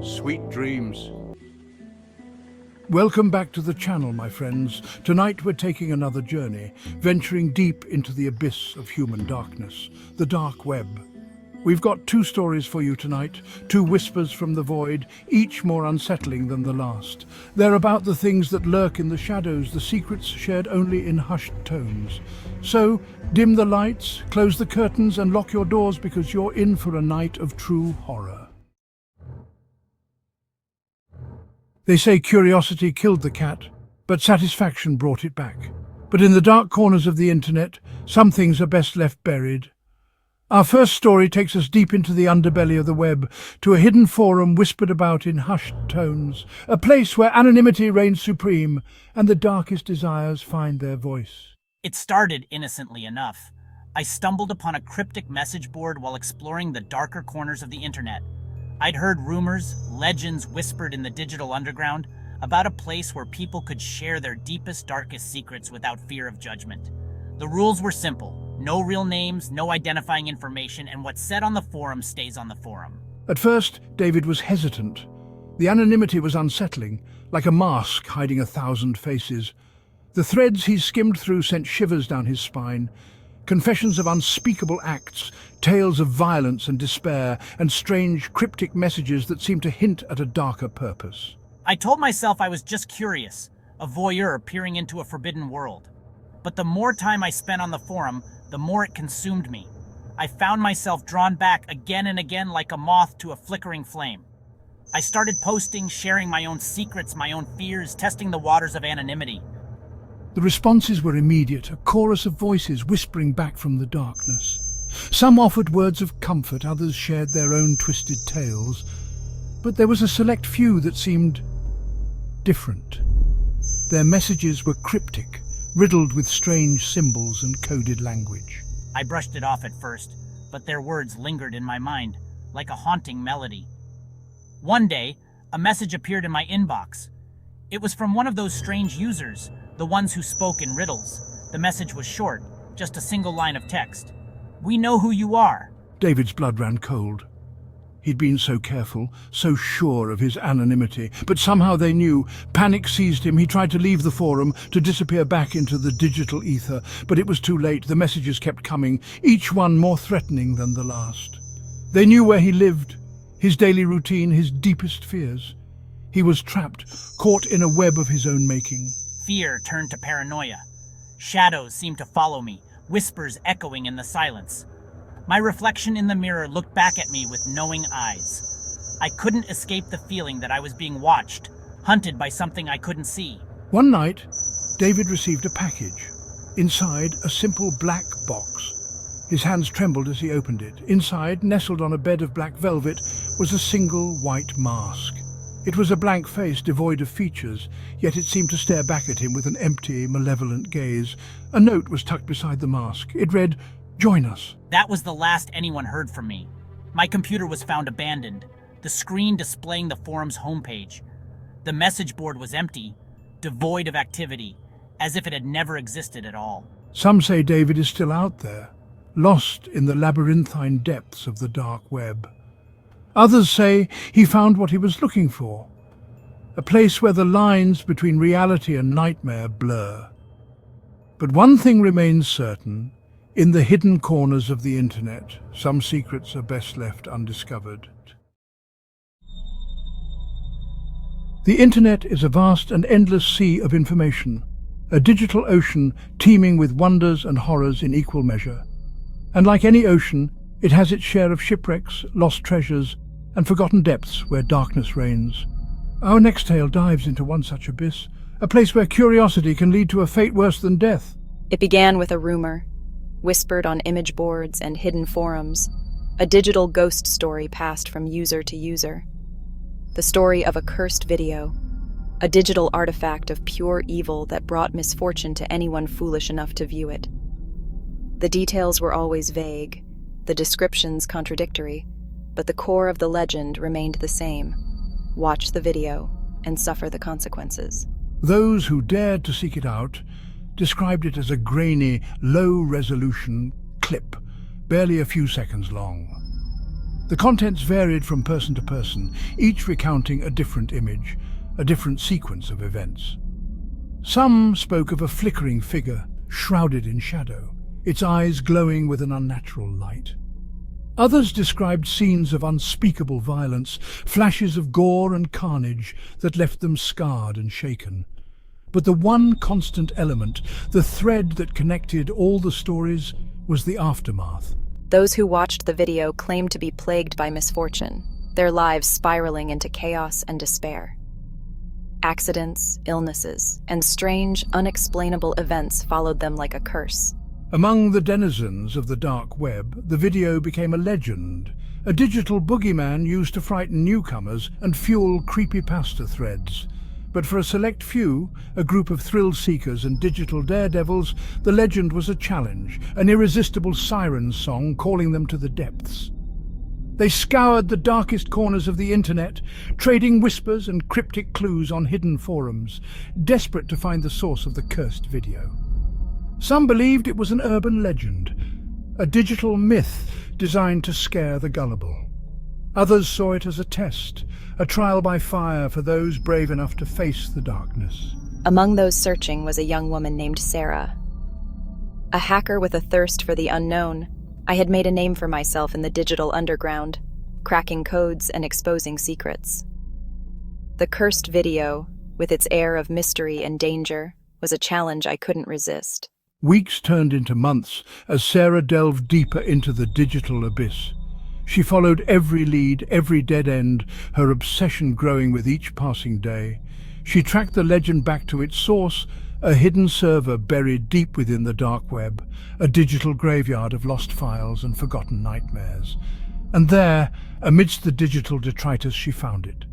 Sweet dreams. Welcome back to the channel, my friends. Tonight we're taking another journey, venturing deep into the abyss of human darkness, the dark web. We've got two stories for you tonight, two whispers from the void, each more unsettling than the last. They're about the things that lurk in the shadows, the secrets shared only in hushed tones. So, dim the lights, close the curtains and lock your doors because you're in for a night of true horror. They say curiosity killed the cat, but satisfaction brought it back. But in the dark corners of the internet, some things are best left buried. Our first story takes us deep into the underbelly of the web, to a hidden forum whispered about in hushed tones, a place where anonymity reigns supreme and the darkest desires find their voice. It started innocently enough. I stumbled upon a cryptic message board while exploring the darker corners of the internet. I'd heard rumors, legends whispered in the digital underground about a place where people could share their deepest, darkest secrets without fear of judgment. The rules were simple: no real names, no identifying information, and what's said on the forum stays on the forum. At first, David was hesitant. The anonymity was unsettling, like a mask hiding 1,000 faces. The threads he skimmed through sent shivers down his spine. Confessions of unspeakable acts, tales of violence and despair, and strange, cryptic messages that seemed to hint at a darker purpose. I told myself I was just curious, a voyeur peering into a forbidden world. But the more time I spent on the forum, the more it consumed me. I found myself drawn back again and again like a moth to a flickering flame. I started posting, sharing my own secrets, my own fears, testing the waters of anonymity. The responses were immediate, a chorus of voices whispering back from the darkness. Some offered words of comfort, others shared their own twisted tales. But there was a select few that seemed different. Their messages were cryptic, riddled with strange symbols and coded language. I brushed it off at first, but their words lingered in my mind, like a haunting melody. One day, a message appeared in my inbox. It was from one of those strange users, the ones who spoke in riddles. The message was short, just a single line of text. "We know who you are." David's blood ran cold. He'd been so careful, so sure of his anonymity, but somehow they knew. Panic seized him. He tried to leave the forum, to disappear back into the digital ether, but it was too late. The messages kept coming, each one more threatening than the last. They knew where he lived, his daily routine, his deepest fears. He was trapped, caught in a web of his own making. Fear turned to paranoia. Shadows seemed to follow me, whispers echoing in the silence. My reflection in the mirror looked back at me with knowing eyes. I couldn't escape the feeling that I was being watched, hunted by something I couldn't see. One night, David received a package. Inside, a simple black box. His hands trembled as he opened it. Inside, nestled on a bed of black velvet, was a single white mask. It was a blank face devoid of features, yet it seemed to stare back at him with an empty, malevolent gaze. A note was tucked beside the mask. It read, "Join us." That was the last anyone heard from me. My computer was found abandoned, the screen displaying the forum's homepage. The message board was empty, devoid of activity, as if it had never existed at all. Some say David is still out there, lost in the labyrinthine depths of the dark web. Others say he found what he was looking for, a place where the lines between reality and nightmare blur. But one thing remains certain: in the hidden corners of the internet, some secrets are best left undiscovered. The internet is a vast and endless sea of information, a digital ocean teeming with wonders and horrors in equal measure. And like any ocean, it has its share of shipwrecks, lost treasures, and forgotten depths where darkness reigns. Our next tale dives into one such abyss, a place where curiosity can lead to a fate worse than death. It began with a rumor, whispered on image boards and hidden forums, a digital ghost story passed from user to user. The story of a cursed video, a digital artifact of pure evil that brought misfortune to anyone foolish enough to view it. The details were always vague, the descriptions contradictory, but the core of the legend remained the same. Watch the video and suffer the consequences. Those who dared to seek it out described it as a grainy, low-resolution clip, barely a few seconds long. The contents varied from person to person, each recounting a different image, a different sequence of events. Some spoke of a flickering figure, shrouded in shadow, its eyes glowing with an unnatural light. Others described scenes of unspeakable violence, flashes of gore and carnage that left them scarred and shaken. But the one constant element, the thread that connected all the stories, was the aftermath. Those who watched the video claimed to be plagued by misfortune, their lives spiraling into chaos and despair. Accidents, illnesses, and strange, unexplainable events followed them like a curse. Among the denizens of the dark web, the video became a legend, a digital boogeyman used to frighten newcomers and fuel creepypasta threads. But for a select few, a group of thrill-seekers and digital daredevils, the legend was a challenge, an irresistible siren song calling them to the depths. They scoured the darkest corners of the internet, trading whispers and cryptic clues on hidden forums, desperate to find the source of the cursed video. Some believed it was an urban legend, a digital myth designed to scare the gullible. Others saw it as a test, a trial by fire for those brave enough to face the darkness. Among those searching was a young woman named Sarah. A hacker with a thirst for the unknown, I had made a name for myself in the digital underground, cracking codes and exposing secrets. The cursed video, with its air of mystery and danger, was a challenge I couldn't resist. Weeks turned into months as Sarah delved deeper into the digital abyss. She followed every lead, every dead end, her obsession growing with each passing day. She tracked the legend back to its source, a hidden server buried deep within the dark web, a digital graveyard of lost files and forgotten nightmares. And there, amidst the digital detritus, she found it.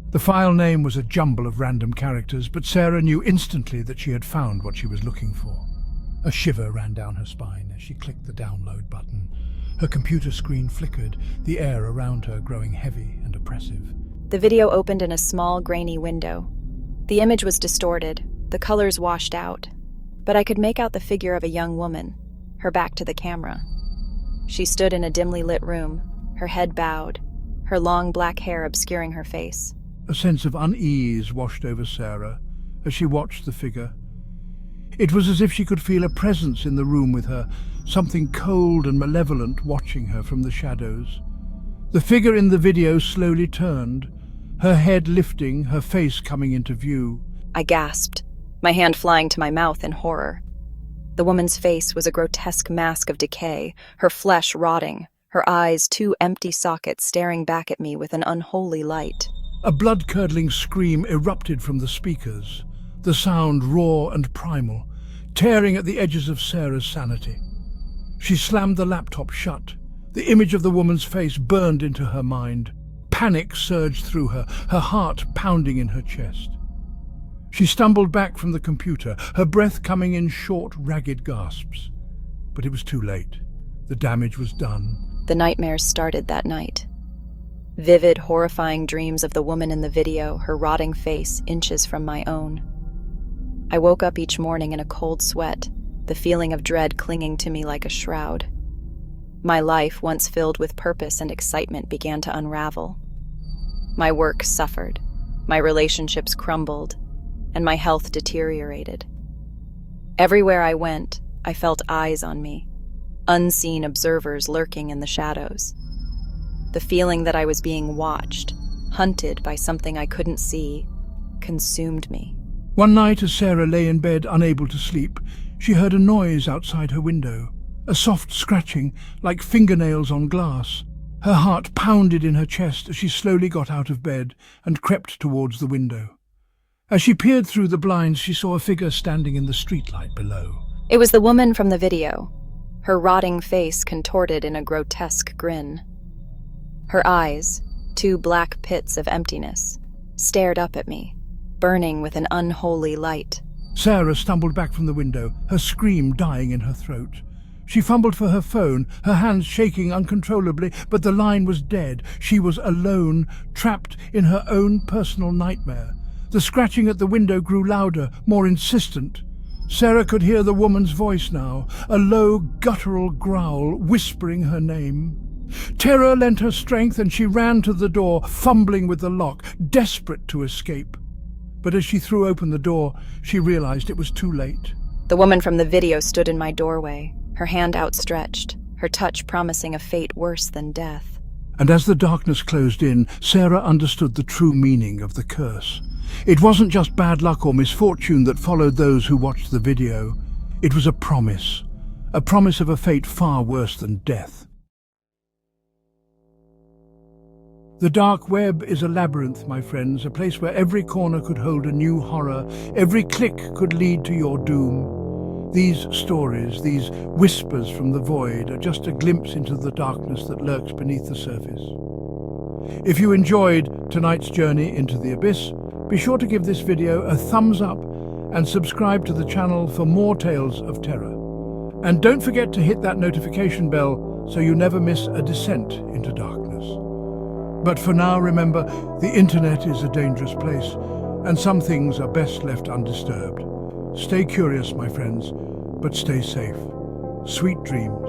The file name was a jumble of random characters, but Sarah knew instantly that she had found what she was looking for. A shiver ran down her spine as she clicked the download button. Her computer screen flickered, the air around her growing heavy and oppressive. The video opened in a small, grainy window. The image was distorted, the colors washed out, but I could make out the figure of a young woman, her back to the camera. She stood in a dimly lit room, her head bowed, her long black hair obscuring her face. A sense of unease washed over Sarah as she watched the figure. It was as if she could feel a presence in the room with her, something cold and malevolent watching her from the shadows. The figure in the video slowly turned, her head lifting, her face coming into view. I gasped, my hand flying to my mouth in horror. The woman's face was a grotesque mask of decay, her flesh rotting, her eyes two empty sockets staring back at me with an unholy light. A blood-curdling scream erupted from the speakers, the sound raw and primal, tearing at the edges of Sarah's sanity. She slammed the laptop shut. The image of the woman's face burned into her mind. Panic surged through her, her heart pounding in her chest. She stumbled back from the computer, her breath coming in short, ragged gasps. But it was too late. The damage was done. The nightmares started that night. Vivid, horrifying dreams of the woman in the video, her rotting face inches from my own. I woke up each morning in a cold sweat, the feeling of dread clinging to me like a shroud. My life, once filled with purpose and excitement, began to unravel. My work suffered, my relationships crumbled, and my health deteriorated. Everywhere I went, I felt eyes on me, unseen observers lurking in the shadows. The feeling that I was being watched, hunted by something I couldn't see, consumed me. One night, as Sarah lay in bed unable to sleep, she heard a noise outside her window, a soft scratching like fingernails on glass. Her heart pounded in her chest as she slowly got out of bed and crept towards the window. As she peered through the blinds, she saw a figure standing in the streetlight below. It was the woman from the video, her rotting face contorted in a grotesque grin. Her eyes, two black pits of emptiness, stared up at me, burning with an unholy light. Sarah stumbled back from the window, her scream dying in her throat. She fumbled for her phone, her hands shaking uncontrollably, but the line was dead. She was alone, trapped in her own personal nightmare. The scratching at the window grew louder, more insistent. Sarah could hear the woman's voice now, a low, guttural growl whispering her name. Terror lent her strength and she ran to the door, fumbling with the lock, desperate to escape. But as she threw open the door, she realized it was too late. The woman from the video stood in my doorway, her hand outstretched, her touch promising a fate worse than death. And as the darkness closed in, Sarah understood the true meaning of the curse. It wasn't just bad luck or misfortune that followed those who watched the video. It was a promise of a fate far worse than death. The dark web is a labyrinth, my friends, a place where every corner could hold a new horror, every click could lead to your doom. These stories, these whispers from the void, are just a glimpse into the darkness that lurks beneath the surface. If you enjoyed tonight's journey into the abyss, be sure to give this video a thumbs up and subscribe to the channel for more tales of terror. And don't forget to hit that notification bell so you never miss a descent into darkness. But for now, remember, the internet is a dangerous place, and some things are best left undisturbed. Stay curious, my friends, but stay safe. Sweet dreams.